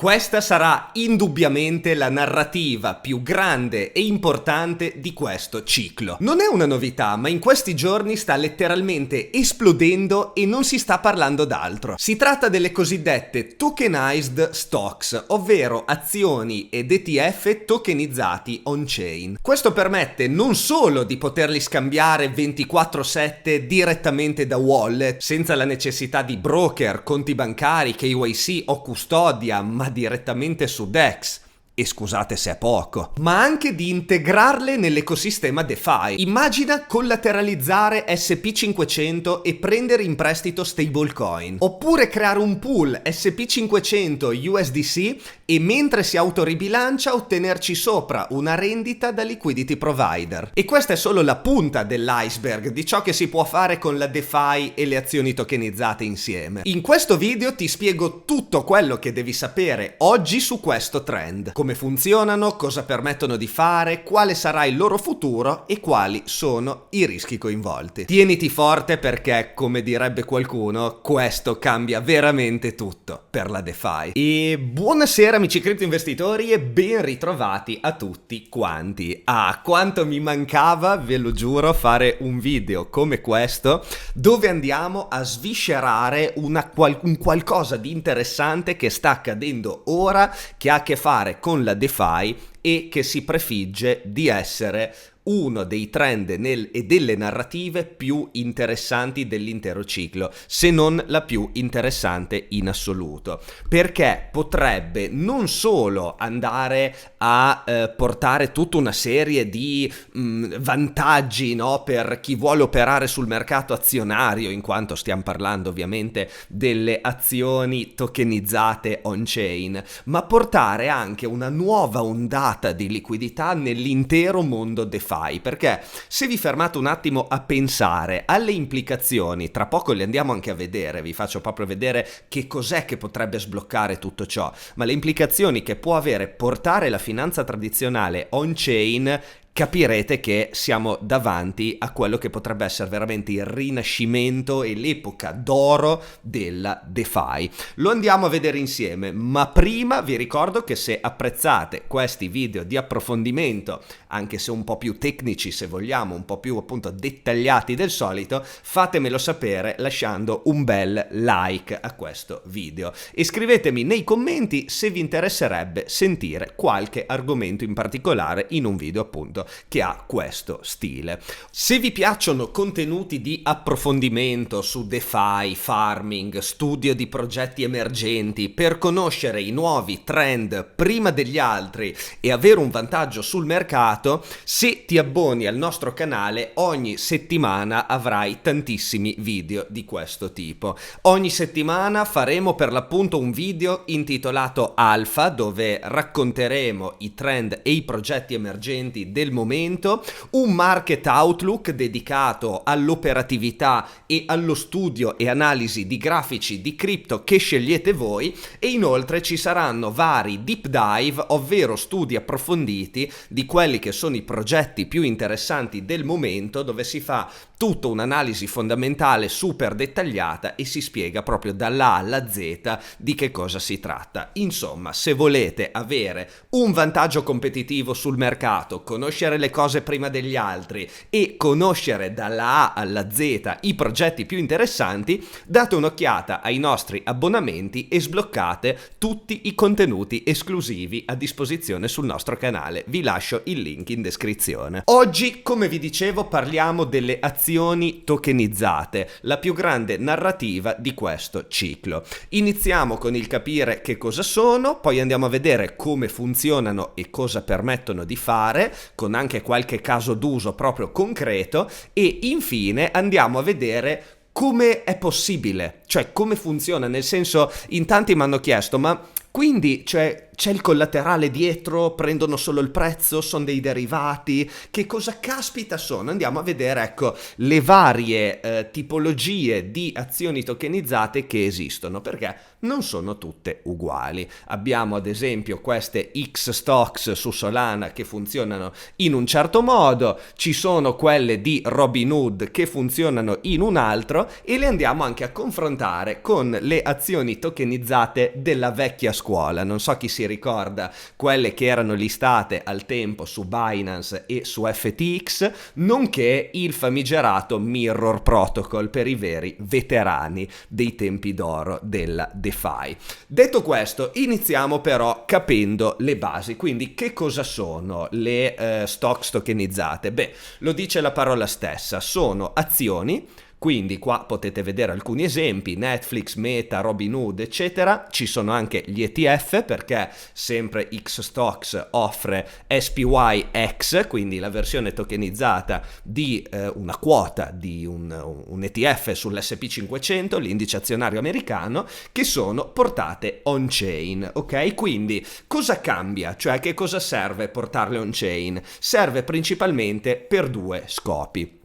Questa sarà indubbiamente la narrativa più grande e importante di questo ciclo. Non è una novità, ma in questi giorni sta letteralmente esplodendo e non si sta parlando d'altro. Si tratta delle cosiddette tokenized stocks, ovvero azioni ed ETF tokenizzati on-chain. Questo permette non solo di poterli scambiare 24/7 direttamente da wallet, senza la necessità di broker, conti bancari, KYC o custodia, ma direttamente su DEX. E scusate se è poco, ma anche di integrarle nell'ecosistema DeFi. Immagina collateralizzare SP500 e prendere in prestito stablecoin, oppure creare un pool SP500 USDC e mentre si autoribilancia ottenerci sopra una rendita da liquidity provider. E questa è solo la punta dell'iceberg di ciò che si può fare con la DeFi e le azioni tokenizzate insieme. In questo video ti spiego tutto quello che devi sapere oggi su questo trend. Come funzionano, cosa permettono di fare, quale sarà il loro futuro e quali sono i rischi coinvolti. Tieniti forte perché, come direbbe qualcuno, questo cambia veramente tutto per la DeFi. E buonasera amici cripto investitori e ben ritrovati a tutti quanti. Quanto mi mancava, ve lo giuro, fare un video come questo dove andiamo a sviscerare un qualcosa di interessante che sta accadendo ora, che ha a che fare con la DeFi e che si prefigge di essere uno dei trend e delle narrative più interessanti dell'intero ciclo, se non la più interessante in assoluto, perché potrebbe non solo andare a portare tutta una serie di vantaggi, no, per chi vuole operare sul mercato azionario, in quanto stiamo parlando ovviamente delle azioni tokenizzate on-chain, ma portare anche una nuova ondata di liquidità nell'intero mondo DeFi. Perché se vi fermate un attimo a pensare alle implicazioni, tra poco le andiamo anche a vedere, vi faccio proprio vedere che cos'è che potrebbe sbloccare tutto ciò, ma le implicazioni che può avere portare la finanza tradizionale on-chain, capirete che siamo davanti a quello che potrebbe essere veramente il rinascimento e l'epoca d'oro della DeFi. Lo andiamo a vedere insieme, ma prima vi ricordo che se apprezzate questi video di approfondimento, anche se un po' più tecnici se vogliamo, un po' più appunto dettagliati del solito, fatemelo sapere lasciando un bel like a questo video. E scrivetemi nei commenti se vi interesserebbe sentire qualche argomento in particolare in un video appunto che ha questo stile. Se vi piacciono contenuti di approfondimento su DeFi, farming, studio di progetti emergenti per conoscere i nuovi trend prima degli altri e avere un vantaggio sul mercato, se ti abboni al nostro canale ogni settimana avrai tantissimi video di questo tipo. Ogni settimana faremo per l'appunto un video intitolato Alpha, dove racconteremo i trend e i progetti emergenti del momento, un market outlook dedicato all'operatività e allo studio e analisi di grafici di cripto che scegliete voi, e inoltre ci saranno vari deep dive, ovvero studi approfonditi di quelli che sono i progetti più interessanti del momento, dove si fa tutta un'analisi fondamentale super dettagliata e si spiega proprio dalla A alla Z di che cosa si tratta. Insomma, se volete avere un vantaggio competitivo sul mercato, conoscere le cose prima degli altri e conoscere dalla A alla Z i progetti più interessanti, date un'occhiata ai nostri abbonamenti e sbloccate tutti i contenuti esclusivi a disposizione sul nostro canale. Vi lascio il link in descrizione. Oggi, come vi dicevo, parliamo delle azioni tokenizzate, la più grande narrativa di questo ciclo. Iniziamo con il capire che cosa sono, poi andiamo a vedere come funzionano e cosa permettono di fare, con anche qualche caso d'uso proprio concreto, e infine andiamo a vedere come è possibile, cioè come funziona, nel senso, in tanti mi hanno chiesto, ma quindi, cioè, C'è il collaterale dietro? Prendono solo il prezzo? Sono dei derivati? Che cosa caspita sono? Andiamo a vedere, ecco, le varie tipologie di azioni tokenizzate che esistono, perché non sono tutte uguali. Abbiamo ad esempio queste X stocks su Solana che funzionano in un certo modo, ci sono quelle di Robinhood che funzionano in un altro, e le andiamo anche a confrontare con le azioni tokenizzate della vecchia scuola. Non so chi si ricorda quelle che erano listate al tempo su Binance e su FTX, nonché il famigerato Mirror Protocol per i veri veterani dei tempi d'oro della DeFi. Detto questo, iniziamo però capendo le basi. Quindi che cosa sono le stocks tokenizzate? Beh, lo dice la parola stessa, sono azioni. Quindi qua potete vedere alcuni esempi: Netflix, Meta, Robinhood, eccetera. Ci sono anche gli ETF, perché sempre Xstocks offre SPYX, quindi la versione tokenizzata di una quota di un ETF sull'S&P 500, l'indice azionario americano, che sono portate on-chain, ok? Quindi cosa cambia? Cioè, che cosa serve portarle on-chain? Serve principalmente per due scopi.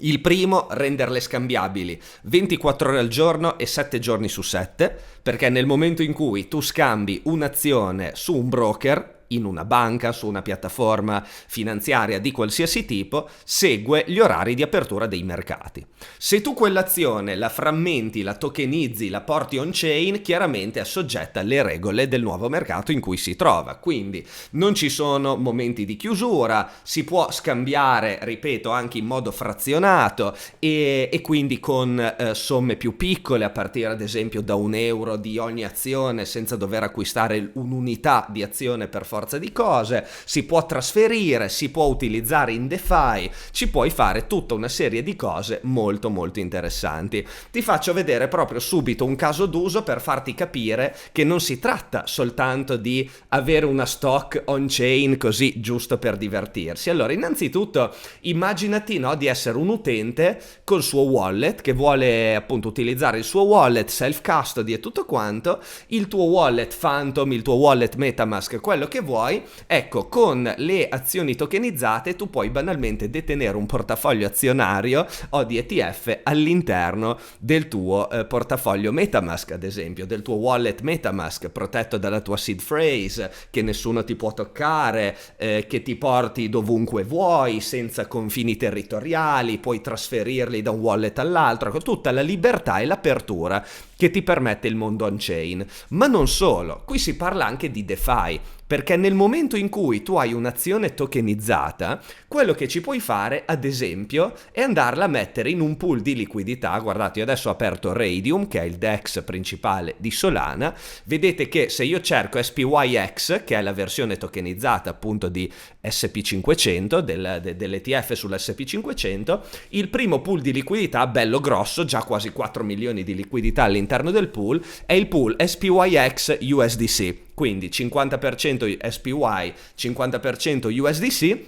Il primo, renderle scambiabili 24 ore al giorno e 7 giorni su 7, perché nel momento in cui tu scambi un'azione su un broker, in una banca, su una piattaforma finanziaria di qualsiasi tipo, segue gli orari di apertura dei mercati. Se tu quell'azione la frammenti, la tokenizzi, la porti on-chain, chiaramente è soggetta alle regole del nuovo mercato in cui si trova. Quindi non ci sono momenti di chiusura, si può scambiare, ripeto, anche in modo frazionato e quindi con somme più piccole, a partire ad esempio da €1 di ogni azione, senza dover acquistare un'unità di azione per forza di cose. Si può trasferire, si può utilizzare in DeFi, ci puoi fare tutta una serie di cose molto molto interessanti. Ti faccio vedere proprio subito un caso d'uso per farti capire che non si tratta soltanto di avere una stock on-chain così giusto per divertirsi. Allora, innanzitutto immaginati, no, di essere un utente col suo wallet che vuole appunto utilizzare il suo wallet self-custody e tutto quanto, il tuo wallet Phantom, il tuo wallet MetaMask, quello che vuoi. Ecco, con le azioni tokenizzate tu puoi banalmente detenere un portafoglio azionario o di ETF all'interno del tuo portafoglio MetaMask, ad esempio, del tuo wallet MetaMask, protetto dalla tua seed phrase, che nessuno ti può toccare, che ti porti dovunque vuoi, senza confini territoriali, puoi trasferirli da un wallet all'altro, con tutta la libertà e l'apertura che ti permette il mondo on-chain. Ma non solo, qui si parla anche di DeFi, perché nel momento in cui tu hai un'azione tokenizzata, quello che ci puoi fare, ad esempio, è andarla a mettere in un pool di liquidità. Guardate, io adesso ho aperto Raydium, che è il DEX principale di Solana. Vedete che se io cerco SPYX, che è la versione tokenizzata appunto di SP500, dell'ETF sull'S&P 500, il primo pool di liquidità, bello grosso, già quasi 4 milioni di liquidità all'interno del pool, è il pool SPYX USDC. Quindi 50% SPY, 50% USDC,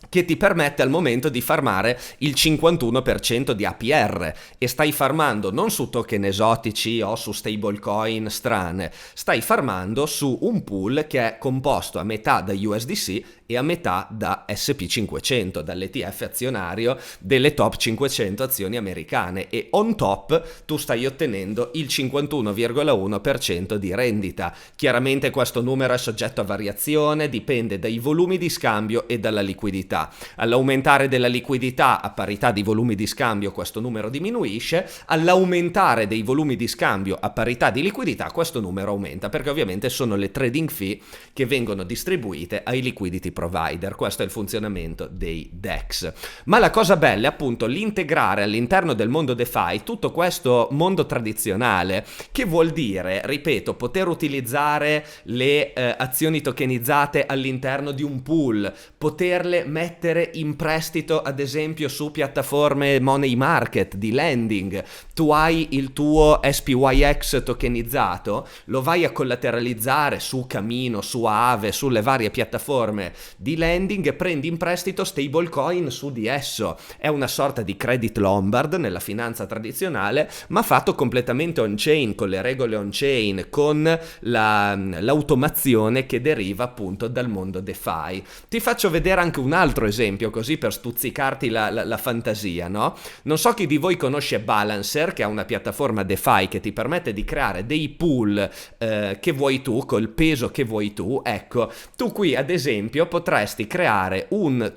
che ti permette al momento di farmare il 51% di APR, e stai farmando non su token esotici o su stablecoin strane, stai farmando su un pool che è composto a metà da USDC e a metà da SP500, dall'ETF azionario delle top 500 azioni americane, e on top tu stai ottenendo il 51,1% di rendita. Chiaramente questo numero è soggetto a variazione, dipende dai volumi di scambio e dalla liquidità. All'aumentare della liquidità a parità di volumi di scambio questo numero diminuisce, all'aumentare dei volumi di scambio a parità di liquidità questo numero aumenta, perché ovviamente sono le trading fee che vengono distribuite ai liquidity provider. Questo è il funzionamento dei DEX. Ma la cosa bella è appunto l'integrare all'interno del mondo DeFi tutto questo mondo tradizionale, che vuol dire, ripeto, poter utilizzare le azioni tokenizzate all'interno di un pool, poterle mettere mettere in prestito ad esempio su piattaforme money market di lending. Tu hai il tuo SPYX tokenizzato, lo vai a collateralizzare su Camino, su Aave, sulle varie piattaforme di lending e prendi in prestito stablecoin su di esso. È una sorta di credit lombard nella finanza tradizionale, ma fatto completamente on-chain, con le regole on-chain, con l'automazione che deriva appunto dal mondo DeFi. Ti faccio vedere anche un altro esempio, così per stuzzicarti la fantasia, no? Non so chi di voi conosce Balancer, che è una piattaforma DeFi che ti permette di creare dei pool che vuoi tu, col peso che vuoi tu. Ecco, tu qui ad esempio potresti creare un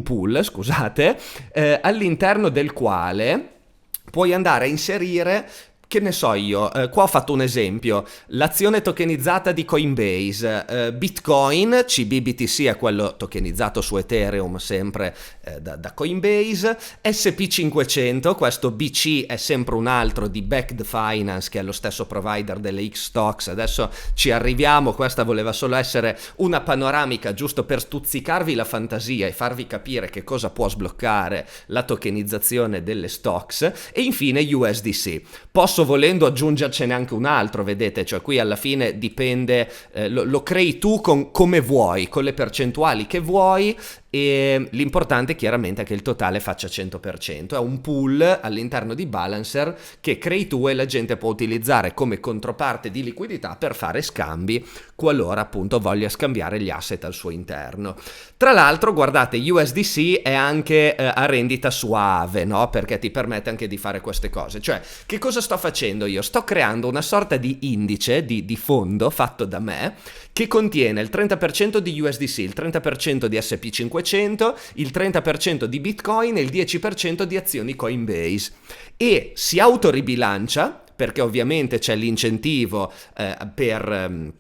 pool, scusate, all'interno del quale puoi andare a inserire, che ne so io, qua ho fatto un esempio, l'azione tokenizzata di Coinbase, Bitcoin, CBBTC è quello tokenizzato su Ethereum sempre da Coinbase, SP500, questo BC è sempre un altro di Backed Finance, che è lo stesso provider delle X-Stocks, adesso ci arriviamo, questa voleva solo essere una panoramica giusto per stuzzicarvi la fantasia e farvi capire che cosa può sbloccare la tokenizzazione delle stocks, e infine USDC. Posso volendo aggiungercene anche un altro, vedete, cioè qui alla fine dipende, lo crei tu come vuoi, con le percentuali che vuoi, e l'importante chiaramente è che il totale faccia 100%. È un pool all'interno di Balancer che crei tu e la gente può utilizzare come controparte di liquidità per fare scambi qualora appunto voglia scambiare gli asset al suo interno. Tra l'altro guardate, USDC è anche a rendita su Aave, no? Perché ti permette anche di fare queste cose. Cioè, che cosa sto facendo io? Sto creando una sorta di indice di fondo fatto da me che contiene il 30% di USDC, il 30% di SP500, il 30% di Bitcoin e il 10% di azioni Coinbase, e si autoribilancia perché ovviamente c'è l'incentivo per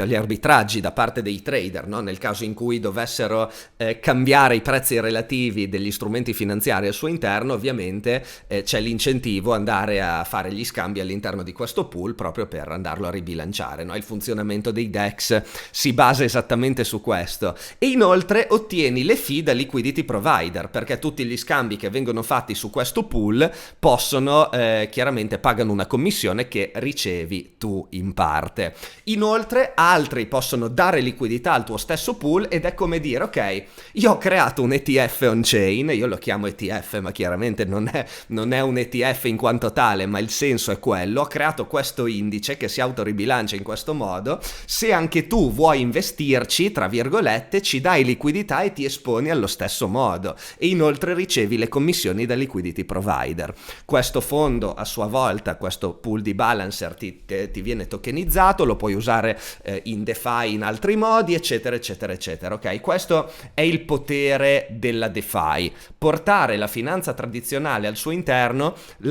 gli arbitraggi da parte dei trader, no? Nel caso in cui dovessero cambiare i prezzi relativi degli strumenti finanziari al suo interno, ovviamente c'è l'incentivo andare a fare gli scambi all'interno di questo pool proprio per andarlo a ribilanciare, no? Il funzionamento dei DEX si basa esattamente su questo, e inoltre ottieni le fee da liquidity provider, perché tutti gli scambi che vengono fatti su questo pool possono chiaramente pagano una commissione che ricevi tu in parte. Inoltre altri possono dare liquidità al tuo stesso pool, ed è come dire: ok, io ho creato un ETF on-chain, io lo chiamo ETF ma chiaramente non è un ETF in quanto tale, ma il senso è quello, ho creato questo indice che si autoribilancia in questo modo, se anche tu vuoi investirci, tra virgolette, ci dai liquidità e ti esponi allo stesso modo, e inoltre ricevi le commissioni da liquidity provider. Questo fondo a sua volta, questo pool di Balancer ti viene tokenizzato, lo puoi usare in DeFi in altri modi, eccetera eccetera eccetera. Ok, questo è il potere della DeFi: portare la finanza tradizionale al suo interno gli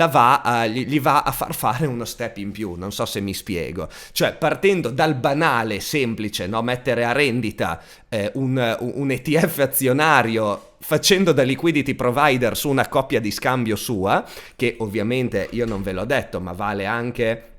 va a far fare uno step in più. Non so se mi spiego, cioè partendo dal banale semplice, no? Mettere a rendita un ETF azionario facendo da liquidity provider su una coppia di scambio sua, che ovviamente io non ve l'ho detto ma vale anche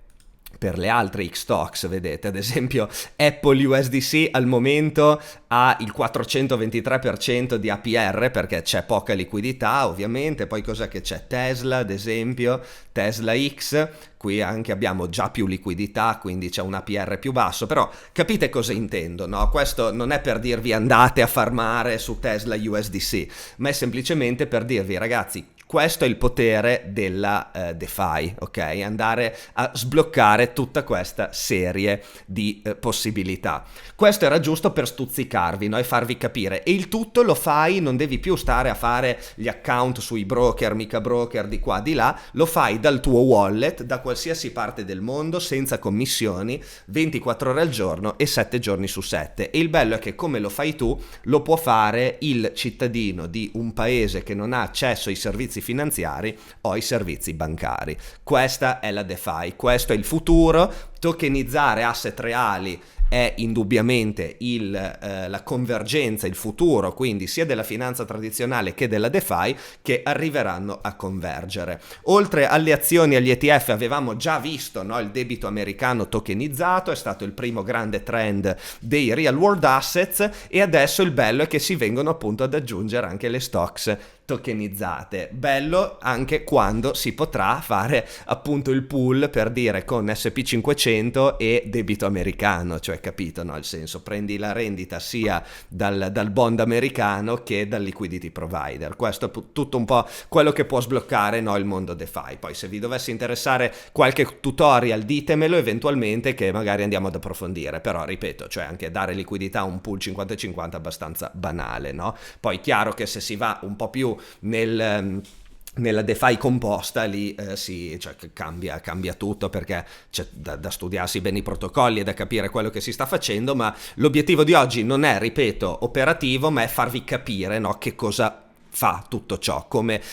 per le altre X-Stocks, vedete, ad esempio Apple USDC al momento ha il 423% di APR perché c'è poca liquidità ovviamente. Poi cos'è che c'è? Tesla ad esempio, Tesla X, qui anche abbiamo già più liquidità, quindi c'è un APR più basso, però capite cosa intendo, no? Questo non è per dirvi andate a farmare su Tesla USDC, ma è semplicemente per dirvi: ragazzi, questo è il potere della DeFi, ok? Andare a sbloccare tutta questa serie di possibilità. Questo era giusto per stuzzicarvi, no? E farvi capire. E il tutto lo fai, non devi più stare a fare gli account sui broker, mica broker di qua, di là, lo fai dal tuo wallet, da qualsiasi parte del mondo, senza commissioni, 24 ore al giorno e 7 giorni su 7. E il bello è che come lo fai tu, lo può fare il cittadino di un paese che non ha accesso ai servizi finanziari o ai servizi bancari. Questa è la DeFi, questo è il futuro. Tokenizzare asset reali è indubbiamente la convergenza, il futuro, quindi sia della finanza tradizionale che della DeFi, che arriveranno a convergere. Oltre alle azioni e agli ETF avevamo già visto, no, il debito americano tokenizzato, è stato il primo grande trend dei real world assets, e adesso il bello è che si vengono appunto ad aggiungere anche le stocks tokenizzate. Bello anche quando si potrà fare appunto il pool, per dire, con SP500 e debito americano, cioè, capito, no? Il senso, prendi la rendita sia dal bond americano che dal liquidity provider. Questo è tutto un po' quello che può sbloccare, no, il mondo DeFi. Poi se vi dovesse interessare qualche tutorial ditemelo eventualmente, che magari andiamo ad approfondire, però ripeto, cioè anche dare liquidità a un pool 50-50 è abbastanza banale, no? Poi chiaro che se si va un po' più nella DeFi composta, lì cioè, cambia tutto, perché c'è da studiarsi bene i protocolli e da capire quello che si sta facendo, ma l'obiettivo di oggi non è, ripeto, operativo, ma è farvi capire, no, che cosa fa tutto ciò,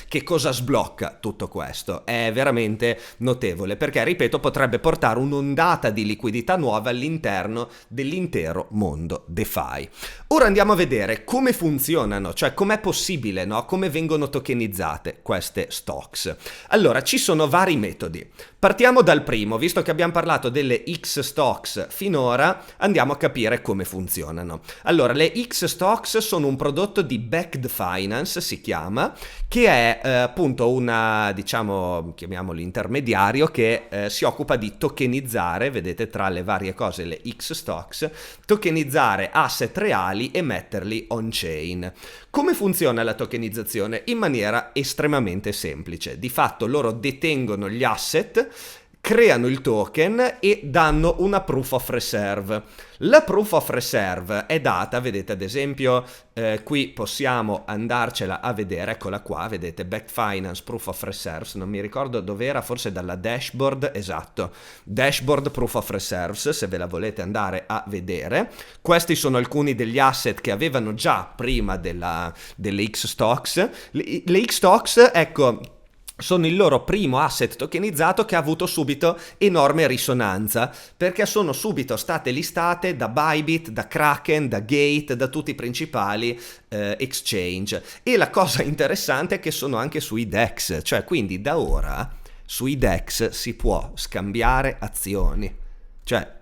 che cosa sblocca tutto questo. È veramente notevole, perché, ripeto, potrebbe portare un'ondata di liquidità nuova all'interno dell'intero mondo DeFi. Ora andiamo a vedere come funzionano, cioè com'è possibile, no? Come vengono tokenizzate queste stocks. Allora, ci sono vari metodi. Partiamo dal primo, visto che abbiamo parlato delle X stocks finora, andiamo a capire come funzionano. Allora, le X stocks sono un prodotto di Backed Finance, si chiama, che è appunto una, diciamo, chiamiamolo intermediario, che si occupa di tokenizzare, vedete tra le varie cose le X stocks, tokenizzare asset reali e metterli on-chain. Come funziona la tokenizzazione? In maniera estremamente semplice. Di fatto loro detengono gli asset, creano il token e danno una proof of reserve. La proof of reserve è data, vedete ad esempio, qui possiamo andarcela a vedere, eccola qua, vedete, Backed Finance Proof of Reserves, non mi ricordo dove era, forse dalla dashboard, esatto, dashboard Proof of Reserves, se ve la volete andare a vedere. Questi sono alcuni degli asset che avevano già prima delle X-Stocks. Le X-Stocks, ecco, sono il loro primo asset tokenizzato che ha avuto subito enorme risonanza, perché sono subito state listate da Bybit, da Kraken, da Gate, da tutti i principali exchange. E la cosa interessante è che sono anche sui DEX, cioè quindi da ora sui DEX si può scambiare azioni. Cioè,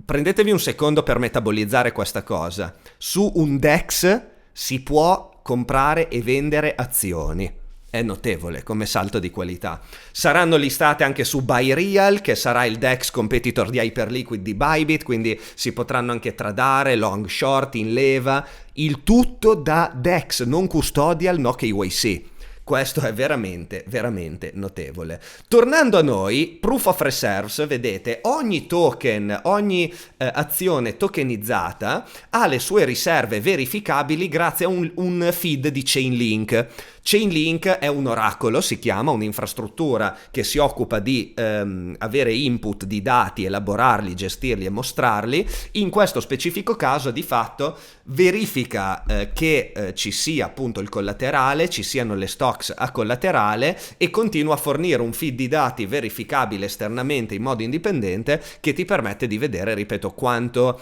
prendetevi un secondo per metabolizzare questa cosa. Su un DEX si può comprare e vendere azioni. È notevole come salto di qualità. Saranno listate anche su BuyReal, che sarà il DEX competitor di Hyperliquid di Bybit, quindi si potranno anche tradare long short in leva, il tutto da DEX, non custodial, no KYC. Questo è veramente, veramente notevole. Tornando a noi, Proof of Reserves, vedete, ogni token, ogni azione tokenizzata ha le sue riserve verificabili grazie a un feed di Chainlink. Chainlink è un oracolo, si chiama, un'infrastruttura che si occupa di avere input di dati, elaborarli, gestirli e mostrarli. In questo specifico caso, di fatto, verifica che ci sia appunto il collaterale, ci siano le stocks a collaterale, e continua a fornire un feed di dati verificabile esternamente in modo indipendente, che ti permette di vedere, ripeto, quanto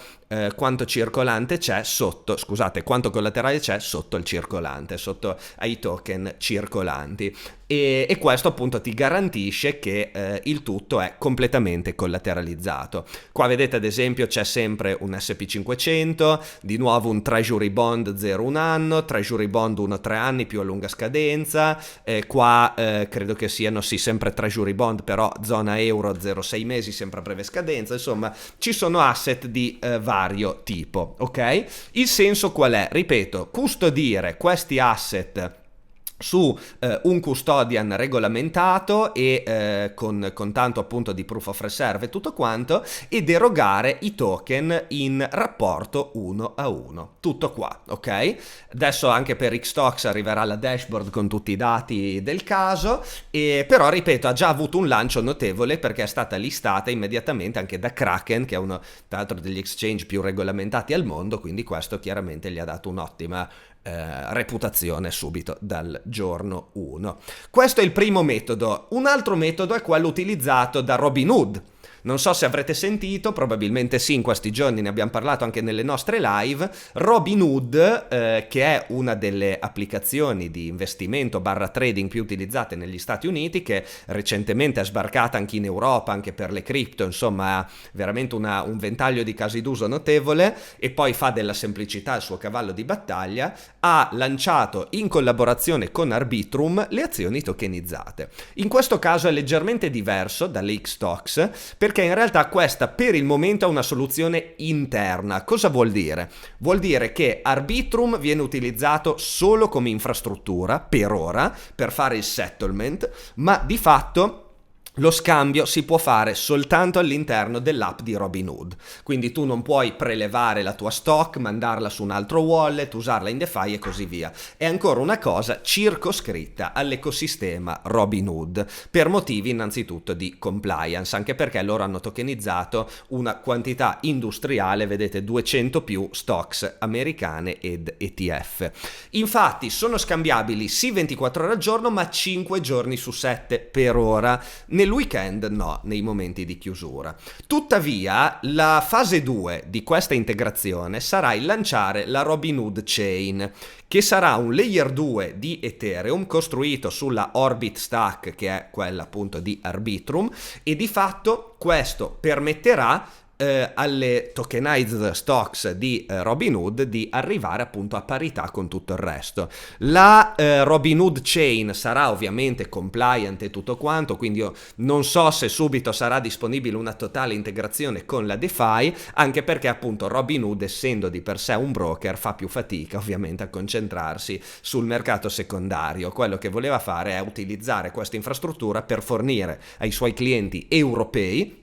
circolante c'è sotto, scusate, quanto collaterale c'è sotto il circolante, sotto ai token circolanti. E questo appunto ti garantisce che il tutto è completamente collateralizzato. Qua vedete ad esempio c'è sempre un SP500, di nuovo un Treasury Bond 0-1 anno, Treasury Bond 1-3 anni più a lunga scadenza, qua credo che siano sì sempre Treasury Bond, però zona euro 0-6 mesi, sempre a breve scadenza. Insomma, ci sono asset di vario tipo, ok? Il senso qual è? Ripeto, custodire questi asset su un custodian regolamentato e con tanto appunto di proof of reserve e tutto quanto, ed erogare i token in rapporto 1 a 1. Tutto qua, ok? Adesso anche per Xtox arriverà la dashboard con tutti i dati del caso, però ripeto, ha già avuto un lancio notevole perché è stata listata immediatamente anche da Kraken, che è uno tra l'altro degli exchange più regolamentati al mondo, quindi questo chiaramente gli ha dato un'ottima reputazione subito dal giorno 1. Questo è il primo metodo. Un altro metodo è quello utilizzato da Robinhood. Non so se avrete sentito, probabilmente sì, in questi giorni ne abbiamo parlato anche nelle nostre live. Robinhood, che è una delle applicazioni di investimento barra trading più utilizzate negli Stati Uniti, che recentemente è sbarcata anche in Europa, anche per le cripto, insomma ha veramente un ventaglio di casi d'uso notevole, e poi fa della semplicità il suo cavallo di battaglia, ha lanciato in collaborazione con Arbitrum le azioni tokenizzate. In questo caso è leggermente diverso dalle Xtox, perché in realtà questa per il momento è una soluzione interna. Cosa vuol dire? Vuol dire che Arbitrum viene utilizzato solo come infrastruttura per ora, per fare il settlement, ma di fatto lo scambio si può fare soltanto all'interno dell'app di Robinhood, quindi tu non puoi prelevare la tua stock, mandarla su un altro wallet, usarla in DeFi e così via. È ancora una cosa circoscritta all'ecosistema Robinhood, per motivi innanzitutto di compliance, anche perché loro hanno tokenizzato una quantità industriale, vedete 200 più stocks americane ed ETF. Infatti sono scambiabili sì 24 ore al giorno, ma 5 giorni su 7 per ora. Nel weekend no, nei momenti di chiusura. Tuttavia, la fase 2 di questa integrazione sarà il lanciare la Robinhood Chain, che sarà un layer 2 di Ethereum costruito sulla Orbit Stack, che è quella appunto di Arbitrum, e di fatto questo permetterà alle tokenized stocks di Robinhood di arrivare appunto a parità con tutto il resto. La Robinhood Chain sarà ovviamente compliant e tutto quanto, quindi io non so se subito sarà disponibile una totale integrazione con la DeFi, anche perché appunto Robinhood, essendo di per sé un broker, fa più fatica ovviamente a concentrarsi sul mercato secondario. Quello che voleva fare è utilizzare questa infrastruttura per fornire ai suoi clienti europei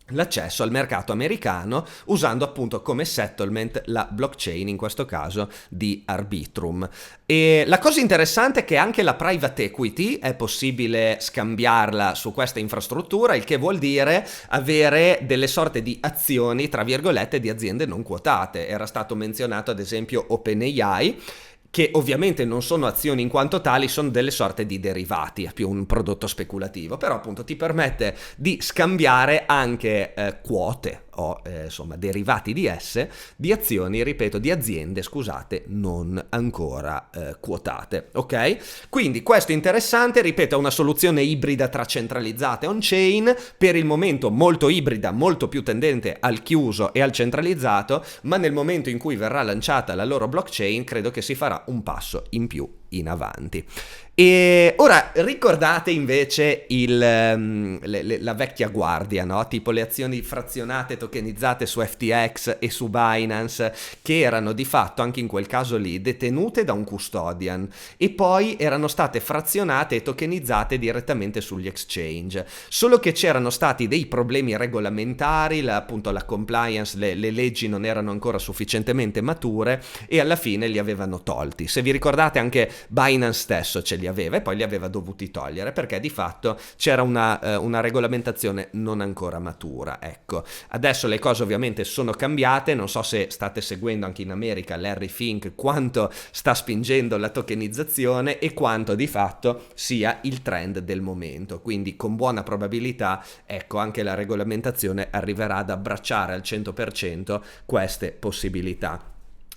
l'accesso al mercato americano, usando appunto come settlement la blockchain, in questo caso di Arbitrum. E la cosa interessante è che anche la private equity è possibile scambiarla su questa infrastruttura, il che vuol dire avere delle sorte di azioni, tra virgolette, di aziende non quotate. Era stato menzionato ad esempio OpenAI, che ovviamente non sono azioni in quanto tali, sono delle sorte di derivati, è più un prodotto speculativo, però appunto ti permette di scambiare anche quote o insomma derivati di esse, di azioni, ripeto, di aziende, scusate, non ancora quotate, ok? Quindi questo è interessante, ripeto, è una soluzione ibrida tra centralizzata e on-chain, per il momento molto ibrida, molto più tendente al chiuso e al centralizzato, ma nel momento in cui verrà lanciata la loro blockchain credo che si farà un passo in più in avanti. E ora ricordate invece la vecchia guardia, no? Tipo le azioni frazionate tokenizzate su FTX e su Binance, che erano di fatto anche in quel caso lì detenute da un custodian e poi erano state frazionate e tokenizzate direttamente sugli exchange, solo che c'erano stati dei problemi regolamentari, appunto la compliance, le leggi non erano ancora sufficientemente mature e alla fine li avevano tolti. Se vi ricordate, anche Binance stesso ce li aveva e poi li aveva dovuti togliere perché di fatto c'era una regolamentazione non ancora matura. Ecco, adesso le cose ovviamente sono cambiate, non so se state seguendo anche in America Larry Fink quanto sta spingendo la tokenizzazione e quanto di fatto sia il trend del momento, quindi con buona probabilità, ecco, anche la regolamentazione arriverà ad abbracciare al 100% queste possibilità.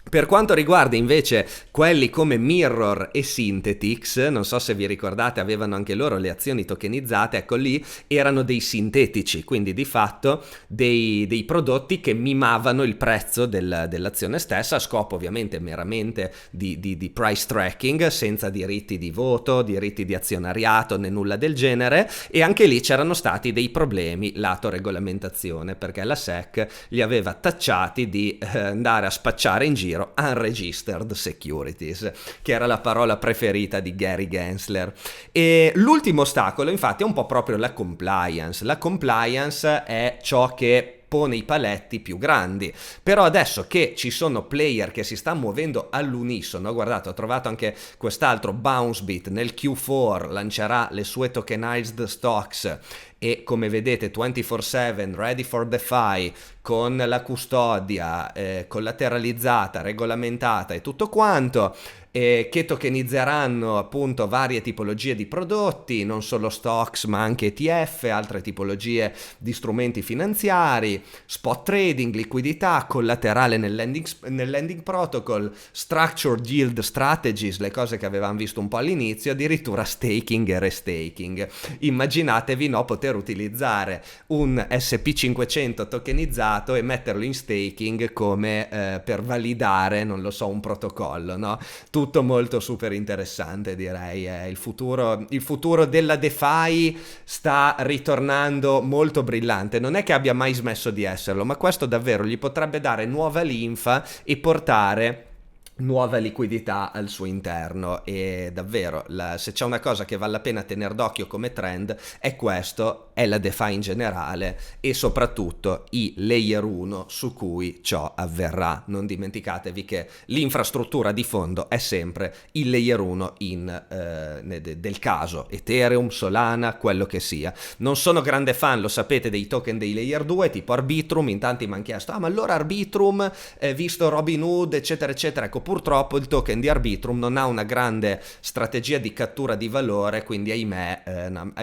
Per quanto riguarda invece quelli come Mirror e Synthetix, non so se vi ricordate, avevano anche loro le azioni tokenizzate, ecco lì erano dei sintetici, quindi di fatto dei prodotti che mimavano il prezzo dell'azione stessa, a scopo ovviamente meramente di price tracking, senza diritti di voto, diritti di azionariato né nulla del genere, e anche lì c'erano stati dei problemi lato regolamentazione, perché la SEC li aveva tacciati di andare a spacciare in giro unregistered securities, che era la parola preferita di Gary Gensler. E l'ultimo ostacolo infatti è un po' proprio la compliance. La compliance è ciò che pone i paletti più grandi, però adesso che ci sono player che si stanno muovendo all'unisono, guardate, ho trovato anche quest'altro, Bouncebit nel Q4 lancerà le sue tokenized stocks e come vedete 24/7 ready for DeFi, con la custodia collateralizzata, regolamentata e tutto quanto. che tokenizzeranno appunto varie tipologie di prodotti, non solo stocks ma anche ETF, altre tipologie di strumenti finanziari, spot trading, liquidità, collaterale nel lending protocol, structured yield strategies, le cose che avevamo visto un po' all'inizio, addirittura staking e restaking. Immaginatevi, no, poter utilizzare un SP500 tokenizzato e metterlo in staking come per validare, non lo so, un protocollo, no? Tutto molto super interessante, direi. Il futuro della DeFi sta ritornando molto brillante. Non è che abbia mai smesso di esserlo, ma questo davvero gli potrebbe dare nuova linfa e portare nuova liquidità al suo interno. E davvero se c'è una cosa che vale la pena tenere d'occhio come trend è questo, è la DeFi in generale e soprattutto i layer 1 su cui ciò avverrà. Non dimenticatevi che l'infrastruttura di fondo è sempre il layer 1 del caso Ethereum, Solana, quello che sia. Non sono grande fan, lo sapete, dei token dei layer 2 tipo Arbitrum. In tanti mi hanno chiesto ma allora Arbitrum, visto Robinhood eccetera eccetera. Ecco, purtroppo il token di Arbitrum non ha una grande strategia di cattura di valore, quindi ahimè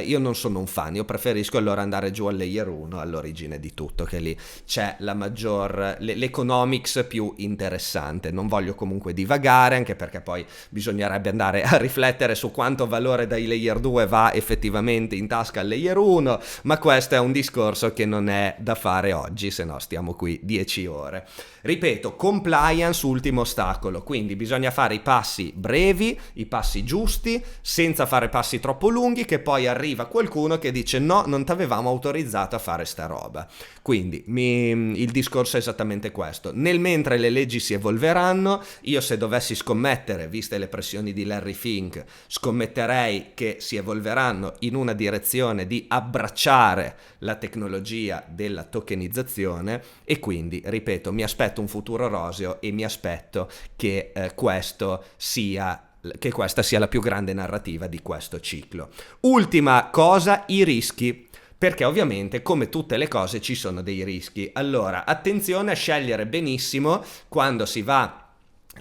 io non sono un fan. Io preferisco allora andare giù al layer 1, all'origine di tutto, che lì c'è la maggior l'economics più interessante. Non voglio comunque divagare, anche perché poi bisognerebbe andare a riflettere su quanto valore dai layer 2 va effettivamente in tasca al layer 1, ma questo è un discorso che non è da fare oggi, se no stiamo qui 10 ore. Ripeto, compliance ultimo ostacolo, quindi bisogna fare i passi brevi, i passi giusti, senza fare passi troppo lunghi, che poi arriva qualcuno che dice no, non ti avevamo autorizzato a fare sta roba. Quindi il discorso è esattamente questo. Nel mentre le leggi si evolveranno, io se dovessi scommettere, viste le pressioni di Larry Fink, scommetterei che si evolveranno in una direzione di abbracciare la tecnologia della tokenizzazione e quindi, ripeto, mi aspetto un futuro roseo e mi aspetto che questa sia la più grande narrativa di questo ciclo. Ultima cosa, i rischi. Perché ovviamente, come tutte le cose, ci sono dei rischi. Allora, attenzione a scegliere benissimo quando si va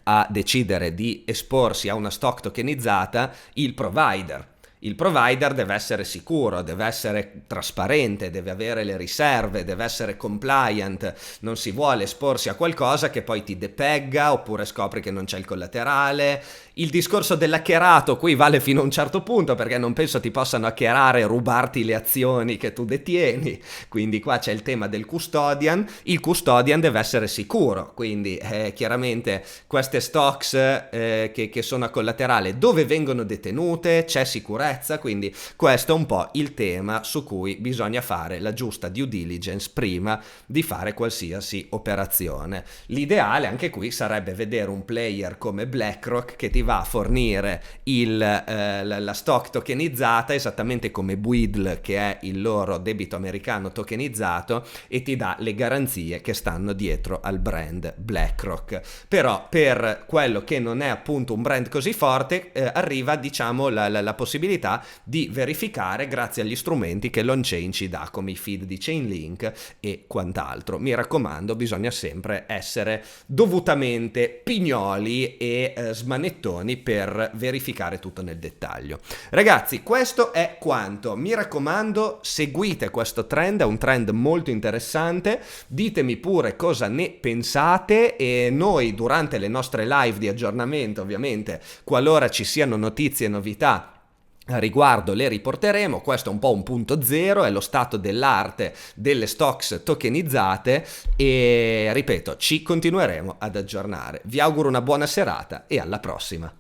a decidere di esporsi a una stock tokenizzata il provider. Il provider deve essere sicuro, deve essere trasparente, deve avere le riserve, deve essere compliant. Non si vuole esporsi a qualcosa che poi ti depegga oppure scopri che non c'è il collaterale. Il discorso dell'hackerato qui vale fino a un certo punto, perché non penso ti possano hackerare e rubarti le azioni che tu detieni. Quindi qua c'è il tema del custodian. Il custodian deve essere sicuro, quindi chiaramente queste stocks che sono a collaterale, dove vengono detenute, c'è sicurezza. Quindi questo è un po' il tema su cui bisogna fare la giusta due diligence prima di fare qualsiasi operazione. L'ideale anche qui sarebbe vedere un player come BlackRock che ti va a fornire la stock tokenizzata, esattamente come Buidl, che è il loro debito americano tokenizzato, e ti dà le garanzie che stanno dietro al brand BlackRock. Però per quello che non è appunto un brand così forte, arriva diciamo la possibilità di verificare grazie agli strumenti che l'on-chain ci dà, come i feed di Chainlink e quant'altro. Mi raccomando, bisogna sempre essere dovutamente pignoli e smanettoni per verificare tutto nel dettaglio. Ragazzi, questo è quanto. Mi raccomando, seguite questo trend, è un trend molto interessante. Ditemi pure cosa ne pensate e noi durante le nostre live di aggiornamento, ovviamente, qualora ci siano notizie e novità a riguardo le riporteremo. Questo è un po' un punto zero, è lo stato dell'arte delle stocks tokenizzate e ripeto, ci continueremo ad aggiornare. Vi auguro una buona serata e alla prossima.